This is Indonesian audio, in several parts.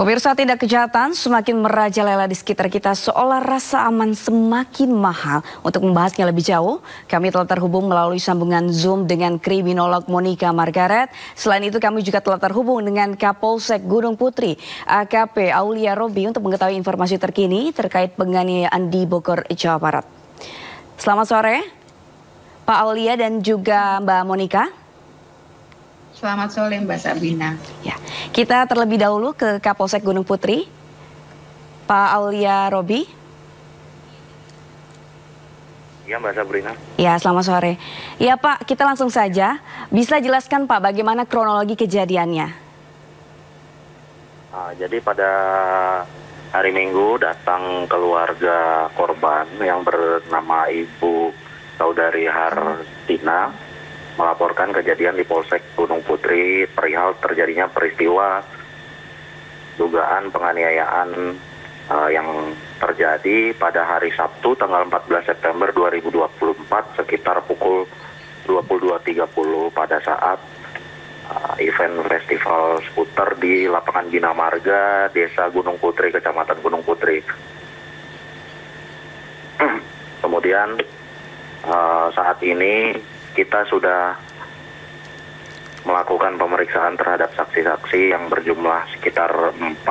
Pemirsa, tindak kejahatan semakin merajalela di sekitar kita seolah rasa aman semakin mahal. Untuk membahasnya lebih jauh, kami telah terhubung melalui sambungan Zoom dengan kriminolog Monica Margaret. Selain itu kami juga telah terhubung dengan Kapolsek Gunung Putri, AKP Aulia Robi, untuk mengetahui informasi terkini terkait penganiayaan di Bogor, Jawa Barat. Selamat sore, Pak Aulia dan juga Mbak Monica. Selamat sore Mbak Sabrina. Ya, kita terlebih dahulu ke Kapolsek Gunung Putri, Pak Aulia Robi. Ya Mbak Sabrina. Ya, selamat sore. Ya Pak, kita langsung saja. Bisa jelaskan Pak bagaimana kronologi kejadiannya? Jadi pada hari Minggu datang keluarga korban yang bernama Ibu Saudari Hartina melaporkan kejadian di Polsek Gunung Putri perihal terjadinya peristiwa dugaan penganiayaan yang terjadi pada hari Sabtu tanggal 14 September 2024 sekitar pukul 22.30 pada saat event festival skuter di lapangan Bina Marga, Desa Gunung Putri, Kecamatan Gunung Putri. Kemudian saat ini kita sudah melakukan pemeriksaan terhadap saksi-saksi yang berjumlah sekitar 4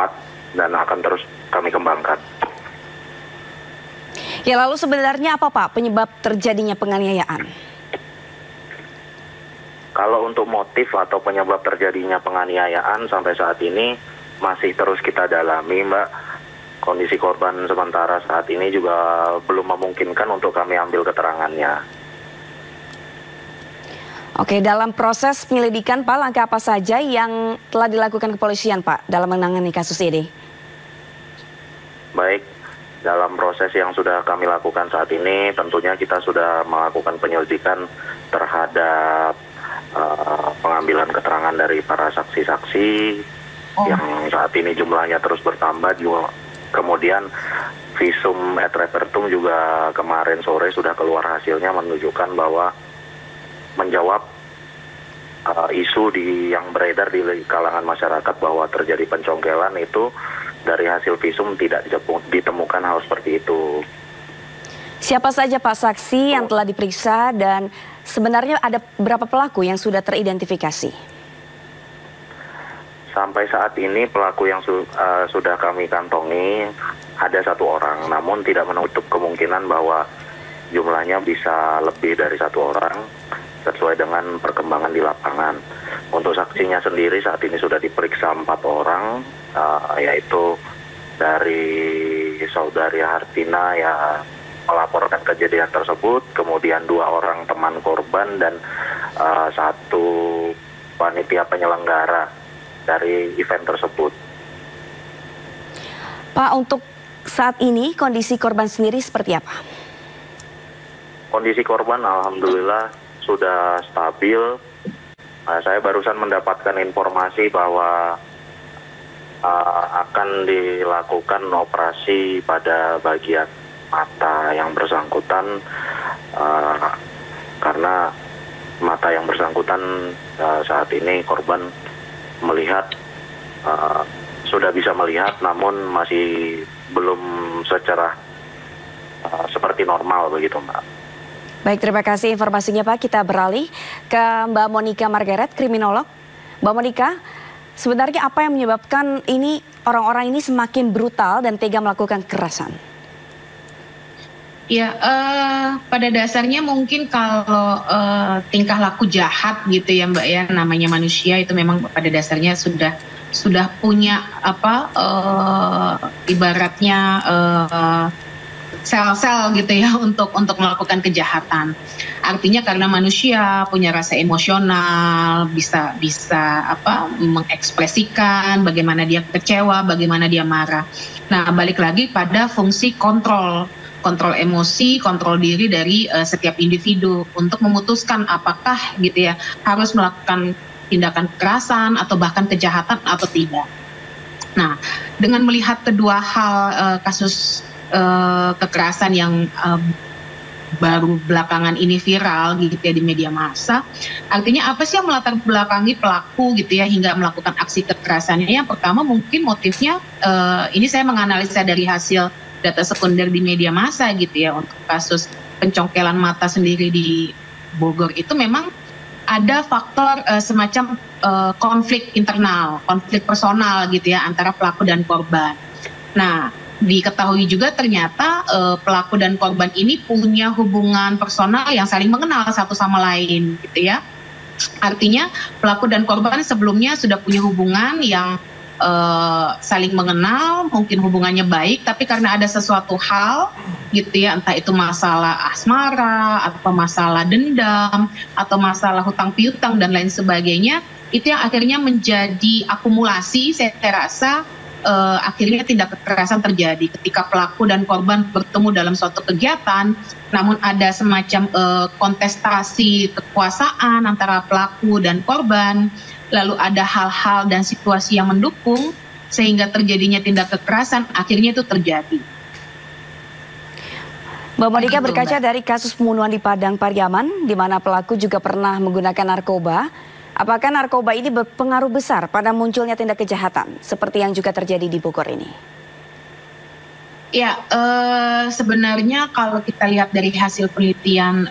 dan akan terus kami kembangkan. Ya, lalu sebenarnya apa Pak penyebab terjadinya penganiayaan? Kalau untuk motif atau penyebab terjadinya penganiayaan sampai saat ini masih terus kita dalami, Mbak. Kondisi korban sementara saat ini juga belum memungkinkan untuk kami ambil keterangannya. Oke, dalam proses penyelidikan Pak, langkah apa saja yang telah dilakukan kepolisian Pak dalam menangani kasus ini? Baik, dalam proses yang sudah kami lakukan saat ini tentunya kita sudah melakukan penyelidikan terhadap pengambilan keterangan dari para saksi-saksi yang saat ini jumlahnya terus bertambah. Kemudian visum et repertum juga kemarin sore sudah keluar hasilnya menunjukkan bahwa menjawab isu yang beredar di kalangan masyarakat bahwa terjadi pencongkelan itu dari hasil visum tidak ditemukan hal seperti itu. Siapa saja Pak saksi yang telah diperiksa dan sebenarnya ada berapa pelaku yang sudah teridentifikasi? Sampai saat ini pelaku yang sudah kami kantongi ada 1 orang, namun tidak menutup kemungkinan bahwa jumlahnya bisa lebih dari 1 orang sesuai dengan perkembangan di lapangan. Untuk saksinya sendiri saat ini sudah diperiksa 4 orang, yaitu dari Saudari Hartina yang melaporkan kejadian tersebut, kemudian 2 orang teman korban dan 1 panitia penyelenggara dari event tersebut. Pak, untuk saat ini kondisi korban sendiri seperti apa? Kondisi korban alhamdulillah sudah stabil. Saya barusan mendapatkan informasi bahwa akan dilakukan operasi pada bagian mata yang bersangkutan karena mata yang bersangkutan saat ini korban melihat sudah bisa melihat namun masih belum secara seperti normal begitu Mbak. Baik, terima kasih informasinya Pak. Kita beralih ke Mbak Monica Margaret, kriminolog. Mbak Monica, sebenarnya apa yang menyebabkan ini orang-orang ini semakin brutal dan tega melakukan kekerasan? Ya, pada dasarnya mungkin kalau tingkah laku jahat gitu ya Mbak ya, namanya manusia itu memang pada dasarnya sudah punya ibaratnya sel-sel gitu ya untuk melakukan kejahatan. Artinya karena manusia punya rasa emosional, bisa mengekspresikan bagaimana dia kecewa, bagaimana dia marah. Nah, balik lagi pada fungsi kontrol emosi, kontrol diri dari setiap individu untuk memutuskan apakah gitu ya harus melakukan tindakan kekerasan atau bahkan kejahatan atau tidak. Nah, dengan melihat kedua hal kasus kekerasan yang baru belakangan ini viral gitu ya di media massa. Artinya apa sih yang melatar belakangi pelaku gitu ya hingga melakukan aksi kekerasannya? Yang pertama mungkin motifnya, ini saya menganalisa dari hasil data sekunder di media massa gitu ya, untuk kasus pencongkelan mata sendiri di Bogor itu memang ada faktor semacam konflik internal, konflik personal gitu ya antara pelaku dan korban. Nah, diketahui juga ternyata pelaku dan korban ini punya hubungan personal yang saling mengenal satu sama lain gitu ya. Artinya pelaku dan korban sebelumnya sudah punya hubungan yang saling mengenal, mungkin hubungannya baik, tapi karena ada sesuatu hal gitu ya, entah itu masalah asmara atau masalah dendam atau masalah hutang piutang dan lain sebagainya, itu yang akhirnya menjadi akumulasi. Saya rasa akhirnya tindak kekerasan terjadi ketika pelaku dan korban bertemu dalam suatu kegiatan, namun ada semacam kontestasi kekuasaan antara pelaku dan korban, lalu ada hal-hal dan situasi yang mendukung sehingga terjadinya tindak kekerasan, akhirnya itu terjadi. Mbak Monika, berkaca dari kasus pembunuhan di Padang Pariaman, di mana pelaku juga pernah menggunakan narkoba, apakah narkoba ini berpengaruh besar pada munculnya tindak kejahatan seperti yang juga terjadi di Bogor ini? Ya, sebenarnya kalau kita lihat dari hasil penelitian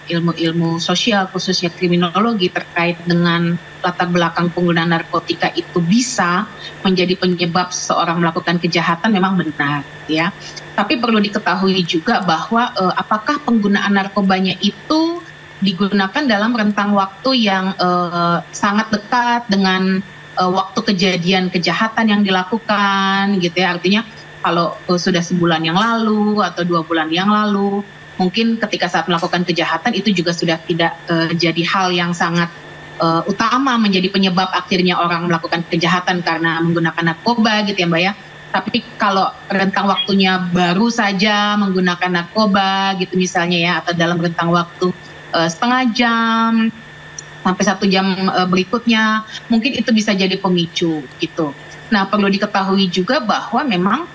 ilmu-ilmu sosial, khususnya kriminologi terkait dengan latar belakang penggunaan narkotika itu bisa menjadi penyebab seseorang melakukan kejahatan, memang benar ya. Tapi perlu diketahui juga bahwa apakah penggunaan narkobanya itu digunakan dalam rentang waktu yang sangat dekat dengan waktu kejadian kejahatan yang dilakukan gitu ya. Artinya kalau sudah sebulan yang lalu atau 2 bulan yang lalu, mungkin ketika saat melakukan kejahatan itu juga sudah tidak jadi hal yang sangat utama menjadi penyebab akhirnya orang melakukan kejahatan karena menggunakan narkoba gitu ya Mbak ya. Tapi kalau rentang waktunya baru saja menggunakan narkoba gitu misalnya ya, atau dalam rentang waktu setengah jam sampai 1 jam berikutnya, mungkin itu bisa jadi pemicu gitu. Nah, perlu diketahui juga bahwa memang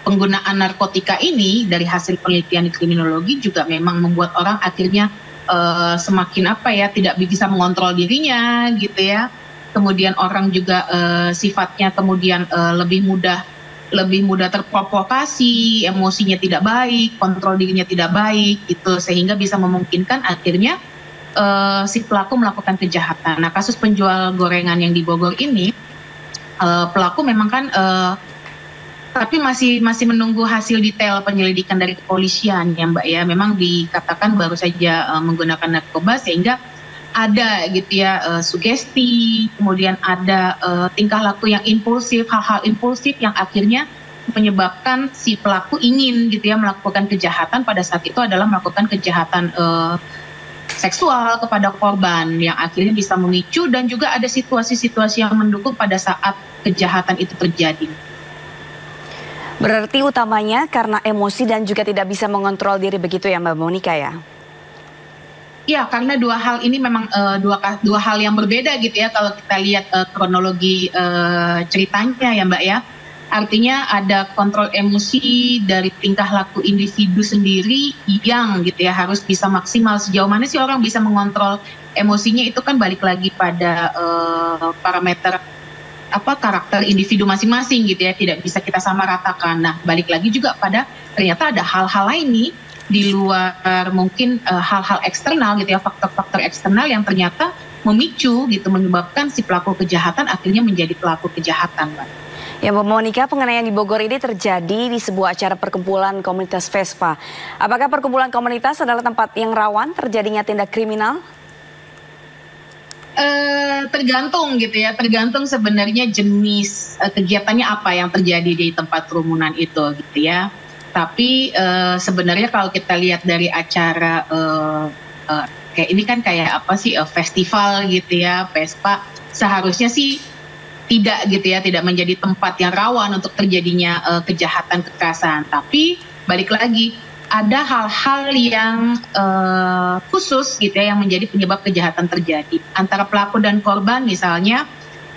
penggunaan narkotika ini dari hasil penelitian kriminologi juga memang membuat orang akhirnya semakin tidak bisa mengontrol dirinya gitu ya. Kemudian orang juga sifatnya kemudian lebih mudah terprovokasi, emosinya tidak baik, kontrol dirinya tidak baik gitu, sehingga bisa memungkinkan akhirnya si pelaku melakukan kejahatan. Nah, kasus penjual gorengan yang di Bogor ini, pelaku memang kan tapi masih menunggu hasil detail penyelidikan dari kepolisian ya Mbak ya. Memang dikatakan baru saja menggunakan narkoba sehingga ada gitu ya sugesti, kemudian ada tingkah laku yang impulsif, hal-hal impulsif yang akhirnya menyebabkan si pelaku ingin gitu ya melakukan kejahatan, pada saat itu adalah melakukan kejahatan seksual kepada korban yang akhirnya bisa memicu, dan juga ada situasi-situasi yang mendukung pada saat kejahatan itu terjadi. Berarti utamanya karena emosi dan juga tidak bisa mengontrol diri, begitu ya Mbak Monika ya? Ya, karena dua hal ini memang dua hal yang berbeda gitu ya kalau kita lihat kronologi ceritanya ya Mbak ya. Artinya ada kontrol emosi dari tingkah laku individu sendiri yang gitu ya harus bisa maksimal. Sejauh mana sih orang bisa mengontrol emosinya, itu kan balik lagi pada parameter karakter individu masing-masing gitu ya, tidak bisa kita samaratakan. Nah, balik lagi juga pada ternyata ada hal-hal lain nih di luar mungkin hal-hal eksternal gitu ya, faktor-faktor eksternal yang ternyata memicu gitu, menyebabkan si pelaku kejahatan akhirnya menjadi pelaku kejahatan, Mbak. Ya Mbak Monika, penganiayaan di Bogor ini terjadi di sebuah acara perkumpulan komunitas Vespa. Apakah perkumpulan komunitas adalah tempat yang rawan terjadinya tindak kriminal? Tergantung gitu ya, tergantung sebenarnya jenis kegiatannya apa yang terjadi di tempat kerumunan itu gitu ya. Tapi sebenarnya kalau kita lihat dari acara kayak ini kan kayak apa sih, festival gitu ya, Vespa, seharusnya sih tidak gitu ya, tidak menjadi tempat yang rawan untuk terjadinya kejahatan kekerasan. Tapi balik lagi, ada hal-hal yang khusus gitu ya yang menjadi penyebab kejahatan terjadi antara pelaku dan korban. Misalnya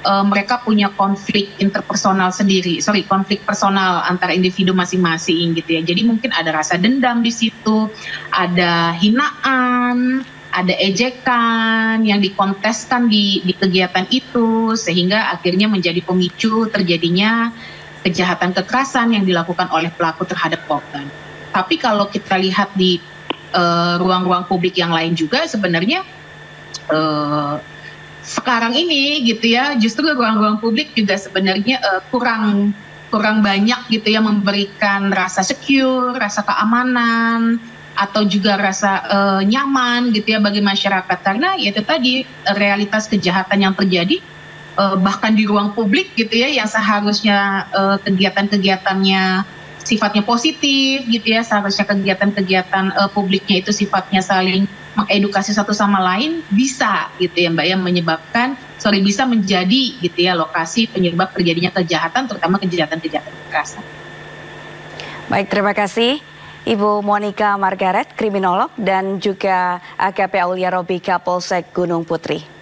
mereka punya konflik interpersonal sendiri, konflik personal antara individu masing-masing gitu ya. Jadi mungkin ada rasa dendam di situ, ada hinaan, ada ejekan yang dikonteskan di kegiatan itu, sehingga akhirnya menjadi pemicu terjadinya kejahatan kekerasan yang dilakukan oleh pelaku terhadap korban. Tapi kalau kita lihat di ruang-ruang publik yang lain juga sebenarnya sekarang ini gitu ya, justru ruang-ruang publik juga sebenarnya kurang banyak gitu ya memberikan rasa secure, rasa keamanan atau juga rasa nyaman gitu ya bagi masyarakat, karena ya itu tadi realitas kejahatan yang terjadi bahkan di ruang publik gitu ya, yang seharusnya kegiatan-kegiatannya sifatnya positif gitu ya, seharusnya kegiatan-kegiatan publiknya itu sifatnya saling mengedukasi satu sama lain, bisa gitu ya Mbak ya menyebabkan bisa menjadi gitu ya lokasi penyebab terjadinya kejahatan, terutama kejahatan-kejahatan kekerasan. Baik, terima kasih Ibu Monica Margaret, kriminolog, dan juga AKP Aulia Robi, Kapolsek Gunung Putri.